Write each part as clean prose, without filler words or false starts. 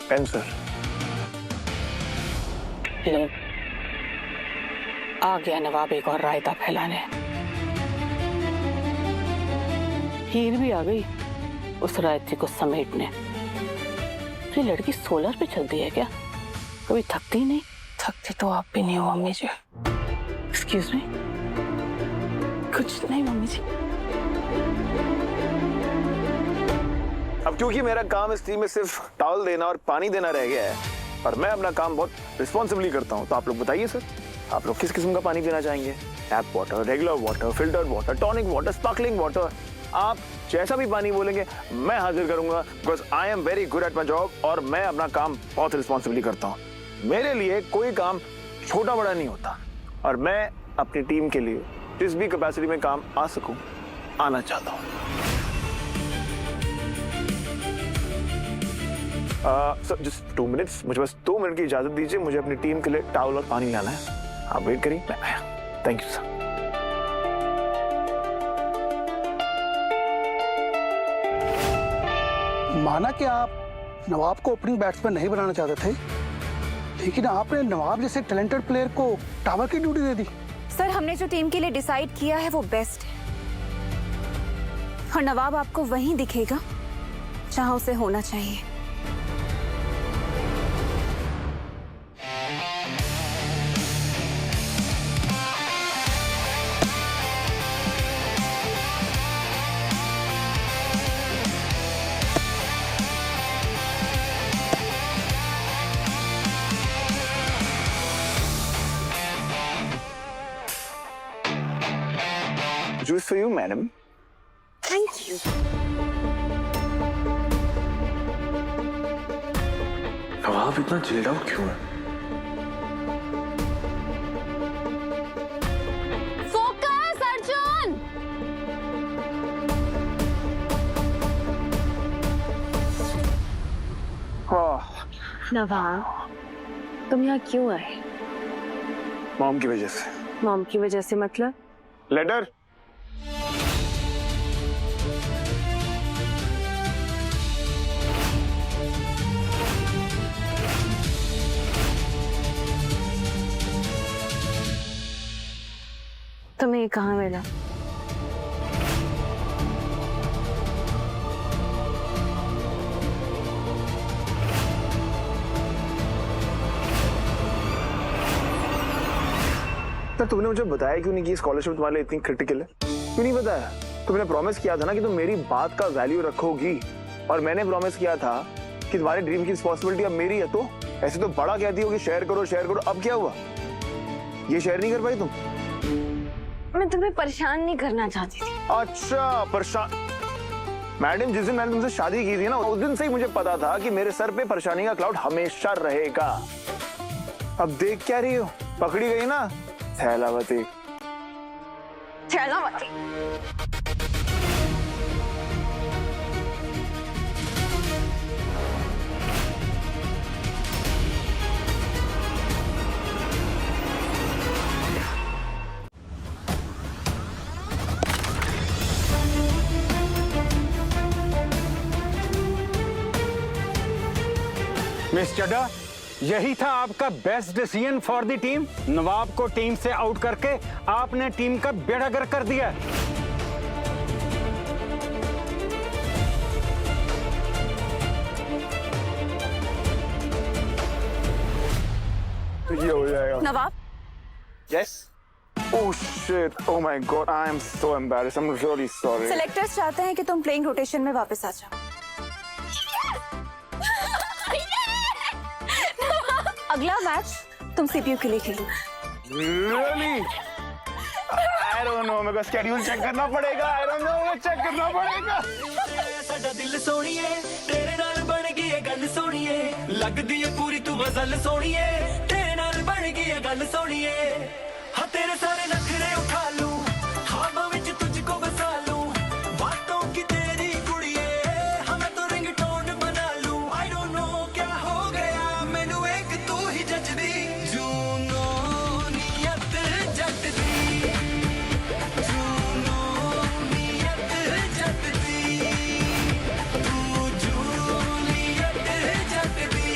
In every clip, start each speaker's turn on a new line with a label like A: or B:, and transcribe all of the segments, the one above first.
A: Pen sir.
B: लो, आ गया नवाब एक और रायता फैलाने। हीर भी आ गई उस रायते को समेटने। ये लड़की सोलर पे चलती है क्या? कभी थकती नहीं? थकती तो आप भी नहीं हो मम्मी जी। Excuse me. कुछ नहीं मम्मी जी।
A: अब क्योंकि मेरा काम इस टीम में सिर्फ टॉवल देना और पानी देना रह गया है और मैं अपना काम बहुत रिस्पॉन्सिबली करता हूँ, तो आप लोग बताइए सर, आप लोग किस किस्म का पानी पीना चाहेंगे? Tap water, regular water, filtered water, tonic water, sparkling water, आप जैसा भी पानी बोलेंगे मैं हाजिर करूंगा, because I am very good at my job और मैं अपना काम बहुत रिस्पॉन्सिबली करता हूँ। मेरे लिए कोई काम छोटा बड़ा नहीं होता और मैं अपनी टीम के लिए जिस भी कैपेसिटी में काम आ सकूं आना चाहता हूँ। सर जस्ट 2 मिनट्स, मुझे बस 2 मिनट की इजाजत दीजिए, मुझे अपनी टीम के लिए टॉवल और पानी लाना है। आप वेट करिए, मैं आया। Thank you sir.
C: माना कि आप नवाब को ओपनिंग बैट्समैन नहीं बनाना चाहते थे, लेकिन आपने नवाब जैसे टैलेंटेड प्लेयर को टावर की ड्यूटी दे दी।
D: सर हमने जो टीम के लिए डिसाइड किया है वो बेस्ट है और नवाब आपको वहीं दिखेगा जहां उसे होना चाहिए।
A: Juice for you, madam.
D: Thank you.
A: Nawab इतना चिल्ड आउट क्यों है?
D: फोकस अर्जुन। नवाब तुम यहाँ क्यों आए?
A: मॉम की वजह से।
D: मॉम की वजह से मतलब?
A: लेटर।
D: तुम्हें ये कहाँ मिला?
A: तो तुमने मुझे बताया क्यों नहीं कि स्कॉलरशिप तुम्हारे लिए इतनी क्रिटिकल है? क्यों नहीं बताया? तुमने प्रॉमिस किया था ना कि तुम मेरी बात का वैल्यू रखोगी और मैंने प्रॉमिस किया था कि तुम्हारे ड्रीम की रिस्पॉन्सिबिलिटी अब मेरी है। तो ऐसे तो बड़ा कहती हो कि शेयर करो शेयर करो, अब क्या हुआ? ये शेयर नहीं कर पाई तुम?
D: मैं तुम्हें परेशान नहीं करना चाहती थी।
A: अच्छा परेशान। मैडम जिस दिन मैंने तुमसे शादी की थी ना उस दिन से ही मुझे पता था कि मेरे सर पे परेशानी का क्लाउड हमेशा रहेगा। अब देख क्या रही हो? पकड़ी गई ना थैलावती।
D: थैलावती।
E: मिस चड्डा, यही था आपका best decision for the team. Nawab को टीम से आउट करके आपने टीम का बेड़ा गर्क कर दिया।
A: तो ये हो जाएगा।
D: नवाब।
A: Yes. Oh shit. Oh my God. I am so embarrassed. I'm really sorry.
D: Selectors चाहते हैं कि तुम प्लेइंग रोटेशन में वापस आ जाओ। अगला मैच तुम सीपीयू के लिए खेलो।
A: Really? I don't know. मेरे को स्केड्यूल चेक करना पड़ेगा। I don't know. मुझे चेक करना पड़ेगा।
F: साडा दिल सोनिए तेरे नाल बन गई है गल सोनिए लगदी है पूरी तू गजल सोनिए तेरे नाल बन गई है गल सोनिए हाँ तेरे सारे नखरे उठा लूं ख्वाबों विच तुझको बसा लूं बातों की तेरी कुड़िए हाँ मैं तो रिंगटोन बना लूं I don't know क्या हो गया मैनू एक तू ही जचदी जूनो नियत जट दी जूनो नियत जट दी तू जूलियत जट दी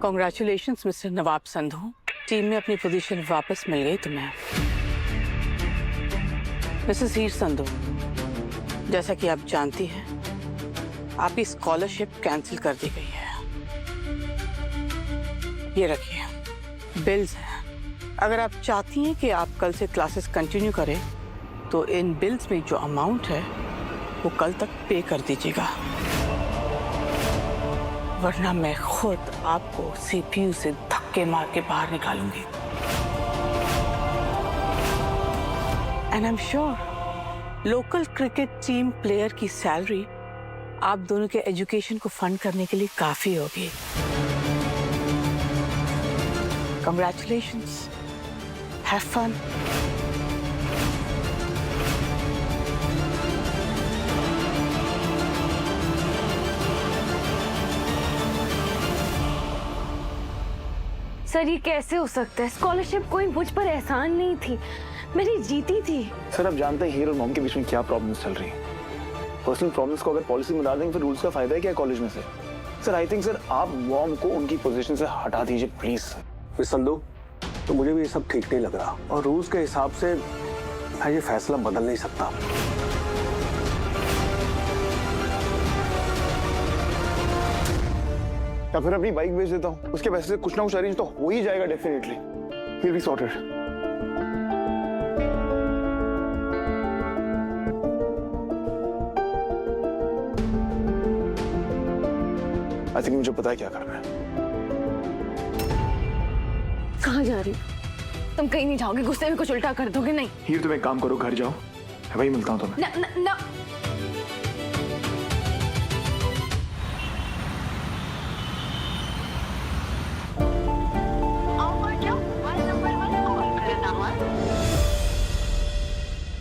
B: कॉन्ग्रेचुलेशंस मिस्टर नवाब संधू, टीम में अपनी पोजीशन वापस मिल गई तुम्हें। मिसेस हीर संधू, जैसा कि आप जानती हैं, आपकी स्कॉलरशिप कैंसिल कर दी गई है। ये रखिए, बिल्स हैं। अगर आप चाहती हैं कि आप कल से क्लासेस कंटिन्यू करें तो इन बिल्स में जो अमाउंट है वो कल तक पे कर दीजिएगा, वरना मैं खुद आपको सीपीयू से धक्के मार के बाहर निकालूंगी। And I am sure local cricket team player की सैलरी आप दोनों के एजुकेशन को फंड करने के लिए काफी होगी। Congratulations, have fun.
G: सर ये कैसे हो सकता है? स्कॉलरशिप कोई मुझ पर एहसान नहीं थी, मेरी जीती थी।
A: सर आप जानते हैं हीर और मॉम के बीच में क्या प्रॉब्लम्स चल रही हैं। पर्सनल प्रॉब्लम्स को अगर पॉलिसी में डाल देंगे फिर रूल्स का फायदा है क्या कॉलेज में से? सर आई थिंक सर आप मॉम को उनकी पोजीशन से हटा दीजिए प्लीज।
H: मिस संधू, तो मुझे भी ये सब ठीक नहीं लग रहा और रूल्स के हिसाब से मैं ये फैसला बदल नहीं सकता।
A: या फिर अपनी बाइक बेच देता हूँ, उसके पैसे से कुछ ना कुछ अरेंज तो हो ही जाएगा definitely. Will be sorted. I think मुझे पता है क्या करना है।
G: कहाँ जा रही हो? तुम कहीं नहीं जाओगे, गुस्से में कुछ उल्टा कर दोगे। नहीं
A: हीर तुम एक काम करो, घर जाओ, मैं वही मिलता हूँ तुम्हें।
G: ना ना ना।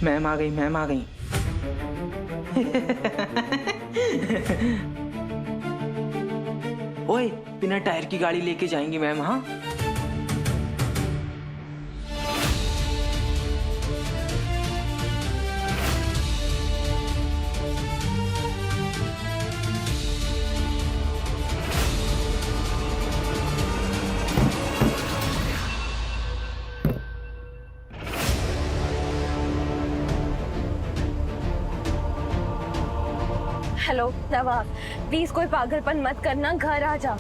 I: मैम आ गई, मैम आ गई। ओए, बिना टायर की गाड़ी लेके जाएंगी मैम। हाँ
G: हेलो नवाब, प्लीज कोई पागलपन मत करना, घर आ जा।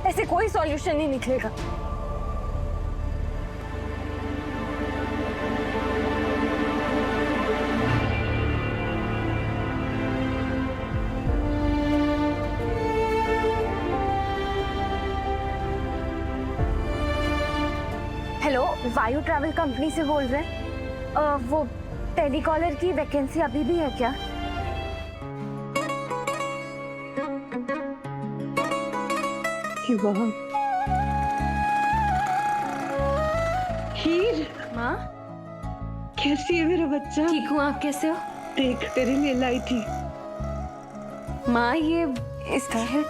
G: ऐसे कोई सॉल्यूशन नहीं निकलेगा। हेलो, वायु ट्रैवल कंपनी से बोल रहे हैं? वो टेलीकॉलर की वैकेंसी अभी भी है क्या?
J: हीर,
G: माँ
J: कैसी है मेरा बच्चा?
G: ठीक हूँ, आप कैसे हो?
J: देख, तेरे लिए लाई थी।
G: माँ ये इस तरह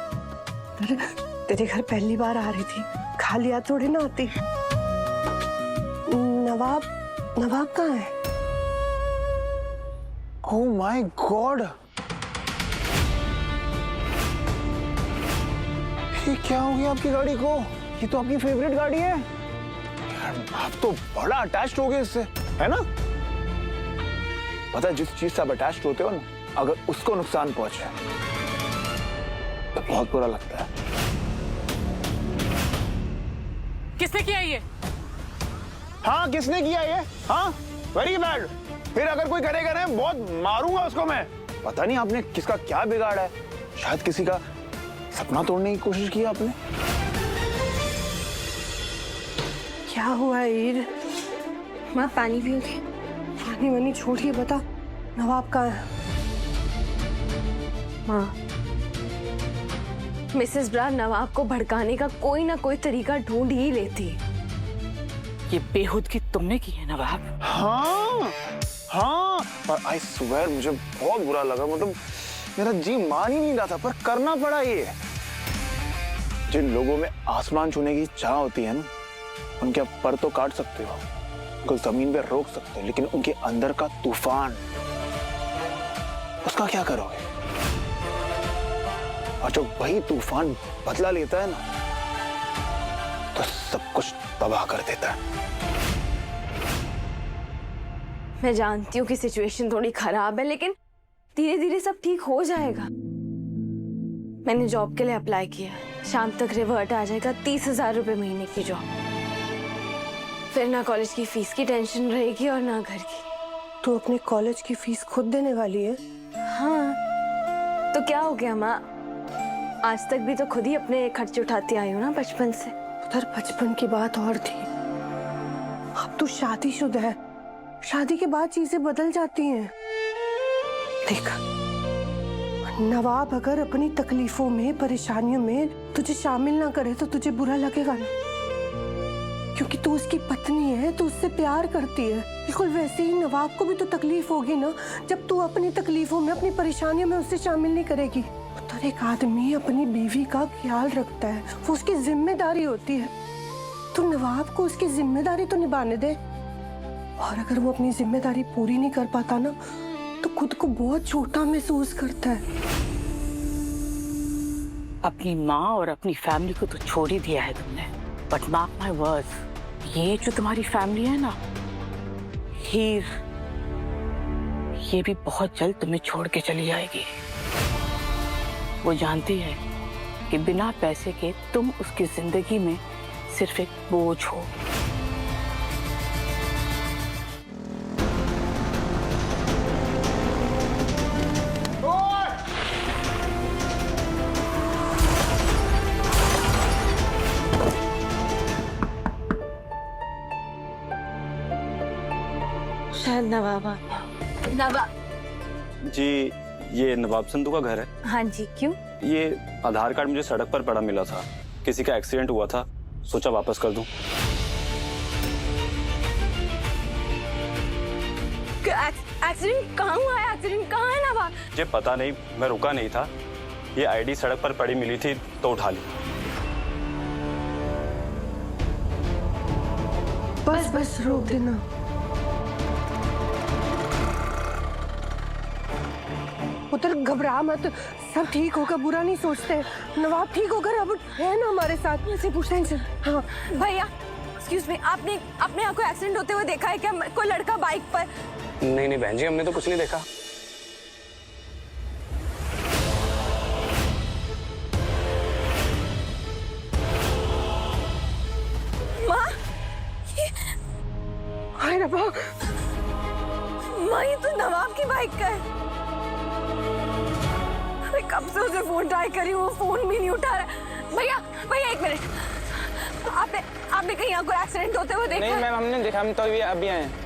J: तेरे घर पहली बार आ रही थी, खाली हाथ थोड़ी ना आती। नवाब कहाँ है?
A: ओह माय गॉड, ये क्या हो गया आपकी गाड़ी को? ये तो आपकी फेवरेट गाड़ी है यार, आप तो बड़ा अटैच्ड हो गए इससे, है ना? पता है जिस चीज से आप अटैच्ड होते हो ना, अगर उसको नुकसान पहुंचे तो बहुत बुरा लगता है।
B: किसने किया ये?
A: हाँ किसने किया ये? हाँ वेरी बैड। फिर अगर कोई करेगा ना बहुत मारूंगा उसको मैं। पता नहीं आपने किसका क्या बिगाड़ा है, शायद किसी का सपना तोड़ने की कोशिश की आपने।
J: क्या हुआ हीर?
G: माँ पानी पियोगे?
J: पानी वानी छोड़िए, बता नवाब कहाँ है?
G: माँ, मिसेस ब्रार नवाब को भड़काने का कोई ना कोई तरीका ढूंढ ही लेती।
B: ये बेहुदगी तुमने की है नवाब?
A: हाँ हाँ, पर आई स्वेयर मुझे बहुत बुरा लगा, मतलब मेरा जी मान ही नहीं रहा था, पर करना पड़ा ये। जिन लोगों में आसमान छूने की चाह होती है ना, उनके पर तो काट सकते हो, उनको जमीन पे रोक सकते हो, लेकिन उनके अंदर का तूफान, उसका क्या करोगे? और जब वही तूफान बदला लेता है ना तो सब कुछ तबाह कर देता है।
G: मैं जानती हूँ कि सिचुएशन थोड़ी खराब है, लेकिन धीरे धीरे सब ठीक हो जाएगा। मैंने जॉब के लिए अप्लाई किया, शाम तक रिवर्ट आ जाएगा 30,000 रुपए महीने की जॉब। फिर ना कॉलेज की फीस की टेंशन रहेगी और ना घर की।
J: तू अपने कॉलेज की फीस खुद देने वाली है?
G: हाँ, तो क्या हो गया माँ, आज तक भी तो खुद ही अपने खर्चे उठाती आई हूँ ना बचपन से।
J: उधर बचपन की बात और थी, अब तू शादीशुदा है, शादी के बाद चीजें बदल जाती हैं। देख, नवाब अगर अपनी तकलीफों में, परेशानियों में तुझे शामिल ना करे तो तुझे बुरा लगेगा ना, क्योंकि तू उसकी पत्नी है, तू उससे प्यार करती है। बिल्कुल वैसे ही नवाब को भी तो तकलीफ होगी ना जब तू अपनी तकलीफों में, अपनी परेशानियों में उससे शामिल नहीं करेगी। तो एक आदमी अपनी बीवी का ख्याल रखता है, वो उसकी जिम्मेदारी होती है। तू नवाब को उसकी जिम्मेदारी तो निभाने दे, और अगर वो अपनी जिम्मेदारी पूरी नहीं कर पाता ना तो खुद को बहुत छोटा महसूस करता है।
B: अपनी माँ और अपनी फैमिली को तो छोड़ ही दिया है तुमने, बट मार्क माय वर्ड्स, ये जो तुम्हारी फैमिली है ना, हीर, ये भी बहुत जल्द तुम्हें छोड़ के चली जाएगी। वो जानती है कि बिना पैसे के तुम उसकी जिंदगी में सिर्फ एक बोझ हो।
G: शायद नवाब नवाब
K: जी, ये नवाब संधू का घर है?
G: हाँ जी, क्यों?
K: ये आधार कार्ड मुझे सड़क पर पड़ा मिला था, किसी का एक्सीडेंट हुआ था, सोचा वापस कर दूं।
G: एक्सीडेंट कहाँ हुआ है? एक्सीडेंट कहाँ है नवाब?
K: मुझे पता नहीं, मैं रुका नहीं था, ये आईडी सड़क पर पड़ी मिली थी तो उठा ली।
J: बस बस रोक देना। उधर घबरा मत, सब ठीक होगा, बुरा नहीं सोचते। नवाब ठीक होकर अब है ना हमारे साथ। ऐसे पूछते हैं। हाँ
G: भैया, एक्सक्यूज मी, आपने अपने यहाँ कोई एक्सीडेंट होते हुए देखा है क्या? कोई लड़का बाइक पर?
H: नहीं नहीं बहन जी, हमने तो कुछ नहीं देखा।
G: माँ,
J: हाय रब्बा,
G: माँ ये तो नवाब की बाइक का है। अरे कब से उसे फोन ट्राई करी, वो फोन भी नहीं उठा रहा। भैया भैया एक मिनट, आपने कहीं यहाँ कोई एक्सीडेंट होते हुए देखा?
I: नहीं मैम, हमने देखा, हम तो अभी आए हैं।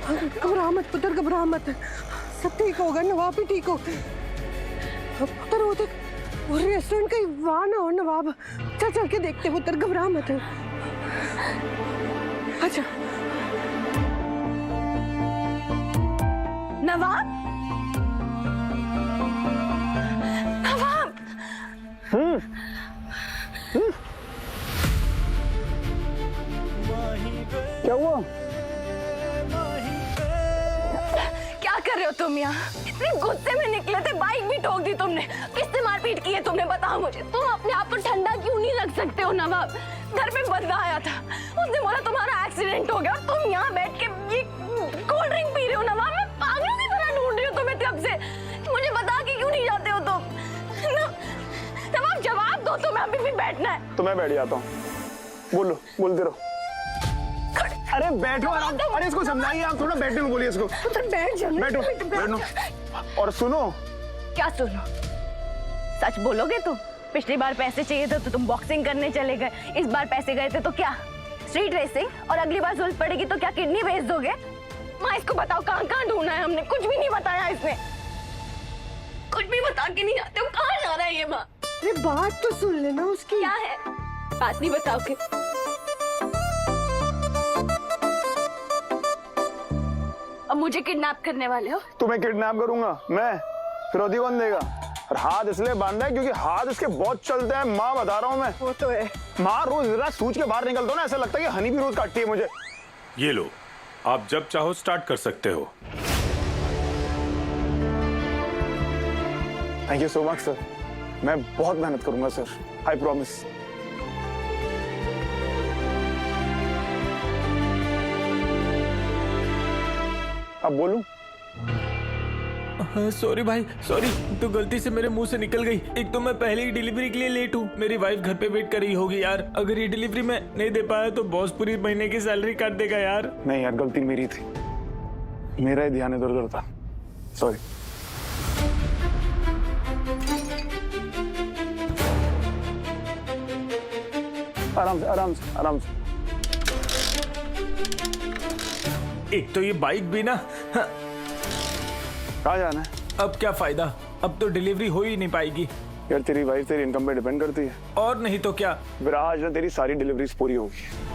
J: घबरा मत पुत्र, घबरा मत, सब ठीक होगा, नवाब भी ठीक हो। पुत्र वो रेस्टोरेंट का वहाँ ना हो नवाब, चल चल के देखते पुत्र, घबरा मत। अच्छा
G: नवाब, नवाब,
C: क्या हुआ?
G: क्या कर रहे हो तुम यहाँ? इतने गुस्से में निकले थे, बाइक भी ठोक दी तुमने, किससे मारपीट की है तुमने, बताओ मुझे। तुम अपने आप को ठंडा क्यों नहीं रख सकते हो नवाब? घर पे बंदा आया था, उसने बोला तुम्हारा एक्सीडेंट हो गया और तुम यहाँ बैठ के ये कोल्ड ड्रिंक पी रहे हो। नवाब, मैं पागल की तरह ढूंढ रही हूँ तुम्हें तब से, मुझे बता के क्यों नहीं जाते हो तुम? नवाब जवाब दो, तुम्हें अभी भी बैठना है?
A: तो मैं बैठ जाता हूँ, बोलो, बोलते रहो। अरे बैठो आराम, अरे इसको समझाइए, आप थोड़ा बैठने को बोलिए इसको।
G: बैठ जाओ,
A: बैठो बैठो। और सुनो।
G: क्या सुनो? सच बोलोगे तुम? पिछली बार पैसे चाहिए थे तो तुम बॉक्सिंग करने चले गए, इस बार पैसे गए थे तो क्या स्ट्रीट रेसिंग, और अगली बार जरूरत पड़ेगी तो क्या किडनी बेच दोगे? माँ इसको बताओ, कहाँ कहाँ ढूंढना है हमने? कुछ भी नहीं बताया इसने, कुछ भी बता के नहीं जाते हो। कहाँ जा रहा है ये माँ?
J: अरे बात तो सुन लेना उसकी।
G: क्या है बात, नहीं बताओगे? अब मुझे किडनैप करने वाले हो?
A: तुम्हें किडनैप करूंगा मैं? फिरौती कौन देगा? और हाथ इसलिए बांधा है क्योंकि हाथ इसके बहुत चलते हैं, माँ बता रहा हूँ मैं।
J: वो तो है।
A: माँ रोज जरा सूझ के बाहर निकलता हूँ ना, ऐसा लगता है कि हनी भी रोज काटती है मुझे।
L: ये लो, आप जब चाहो स्टार्ट कर सकते हो।
A: Thank you so much sir. मैं बहुत मेहनत करूंगा सर, आई प्रॉमिस। अब बोलूं?
F: सॉरी भाई, सॉरी, तो गलती से मेरे मुंह से निकल गई। एक तो मैं पहले ही डिलीवरी के लिए लेट हूँ, मेरी वाइफ घर पे वेट कर रही होगी यार। अगर ये डिलीवरी मैं नहीं दे पाया तो बॉस पूरी महीने की सैलरी काट देगा यार।
A: नहीं यार, गलती मेरी थी, मेरा ही ध्यान इधर उधर था, सॉरी। आराम से आराम से आराम से।
F: एक तो ये बाइक भी ना, हाँ।
A: कहाँ जाना है?
F: अब क्या फायदा, अब तो डिलीवरी हो ही नहीं पाएगी
A: यार। तेरी वाइफ तेरी इनकम पे डिपेंड करती है।
F: और नहीं तो क्या।
A: फिर आज ना तेरी सारी डिलीवरीज पूरी होगी।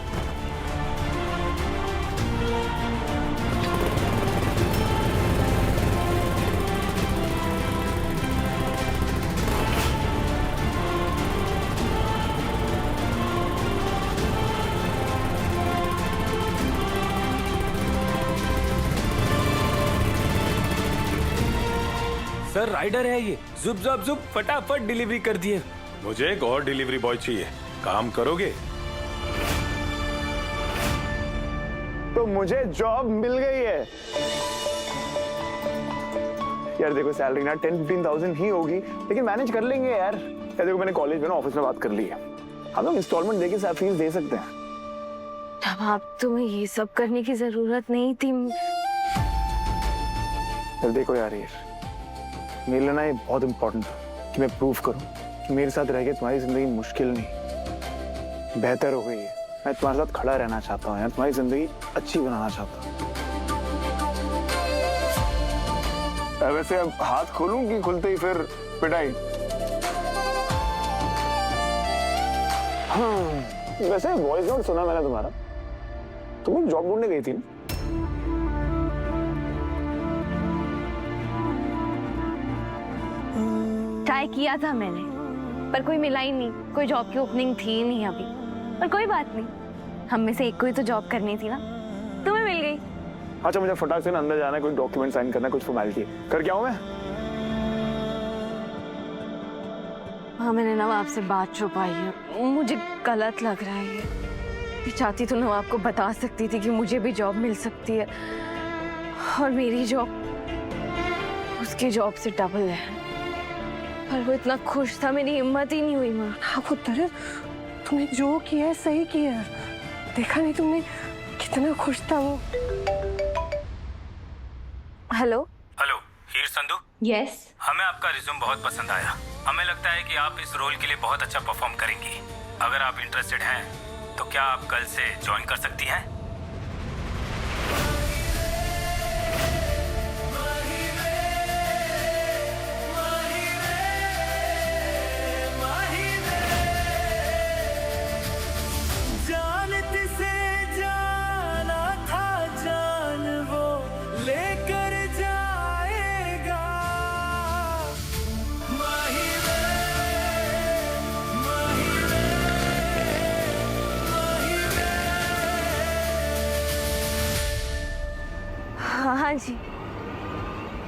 F: सर राइडर है ये, जुप जुप जुप फटाफट डिलीवरी कर दिए।
L: मुझे एक और डिलीवरी बॉय चाहिए, काम करोगे?
A: तो मुझे जॉब मिल गई है यार। देखो सैलरी ना 10-15,000 ही होगी, लेकिन मैनेज कर लेंगे यार। यार देखो, मैंने कॉलेज में ना ऑफिस में बात कर ली है, हम लोग इंस्टॉलमेंट देके साथ फीस दे सकते हैं।
G: नवाब, तुम्हें ये सब करने की जरूरत नहीं थी।
A: यार देखो यार, ये मेरे लिए ना ये बहुत इंपॉर्टेंट था कि मैं प्रूव करूं कि मेरे साथ रह के तुम्हारी जिंदगी मुश्किल नहीं, बेहतर हो गई है। मैं तुम्हारे साथ खड़ा रहना चाहता हूँ यार, तुम्हारी जिंदगी अच्छी बनाना चाहता हूँ। वैसे अब हाथ खोलूं कि खुलते ही फिर पिटाई? हाँ, वैसे वॉइस नोट सुना मैंने तुम्हारा, तुम जॉब ढूंढने गई थी ना?
G: ट्राई किया था मैंने, पर कोई मिला ही नहीं, कोई जॉब की ओपनिंग थी ही नहीं अभी। पर कोई बात नहीं, हम में से एक को ही तो जॉब करनी थी ना, तुम्हें मिल गई।
A: अच्छा, मुझे फटाक से ना अंदर जाना है, कोई डॉक्यूमेंट साइन करना है, कुछ फॉर्मेलिटी कर क्या हूं मैं?
G: हाँ, मैंने नवाब से बात छुपाई है, मुझे गलत लग रहा है ये। मैं चाहती तो नवाब को बता सकती थी कि मुझे भी जॉब मिल सकती है, और मेरी जॉब उसकी जॉब से डबल है। पर वो इतना खुश था, मेरी हिम्मत ही नहीं हुई। माँ,
J: हाँ पुत्र, तुमने जो किया है सही किया है। देखा नहीं तुमने कितना खुश था वो।
G: हेलो
E: हेलो, हीर संधू।
G: यस,
E: हमें आपका रिज्यूम बहुत पसंद आया। हमें लगता है कि आप इस रोल के लिए बहुत अच्छा परफॉर्म करेंगी। अगर आप इंटरेस्टेड हैं तो क्या आप कल से ज्वाइन कर सकती हैं?
G: हाँ जी,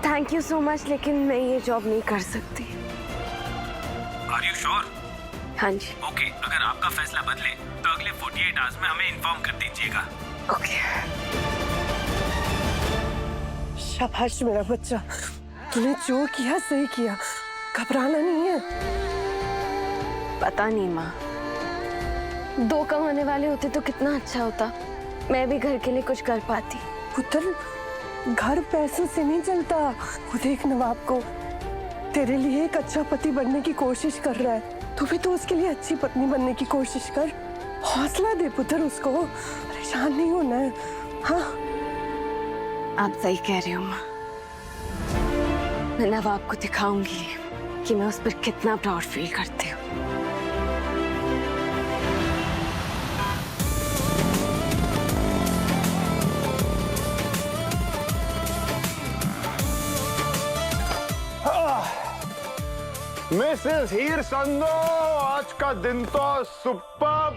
G: थैंक यू सो मच, लेकिन मैं ये जॉब नहीं कर सकती।
E: Are you sure?
G: हाँ जी।
E: ओके, अगर आपका फैसला बदले तो अगले 48 आवर्स में हमें इन्फॉर्म कर दीजिएगा।
G: ओके।
J: शाबाश मेरा बच्चा, तूने जो किया सही किया, घबराना नहीं है।
G: पता नहीं माँ, 2 कमाने वाले होते तो कितना अच्छा होता, मैं भी घर के लिए कुछ कर पाती।
J: पुत्र, घर पैसों से नहीं चलता। वो देख नवाब को, तेरे लिए एक अच्छा पति बनने की कोशिश कर रहा है, तू भी तो उसके लिए अच्छी पत्नी बनने की कोशिश कर। हौसला दे पुत्र उसको, परेशान नहीं होना है। हाँ,
G: आप सही कह रही हो माँ, मैं नवाब को दिखाऊंगी कि मैं उस पर कितना प्राउड फील करती हूँ।
A: मिसेस हीर संधू, आज का दिन तो सुपर्ब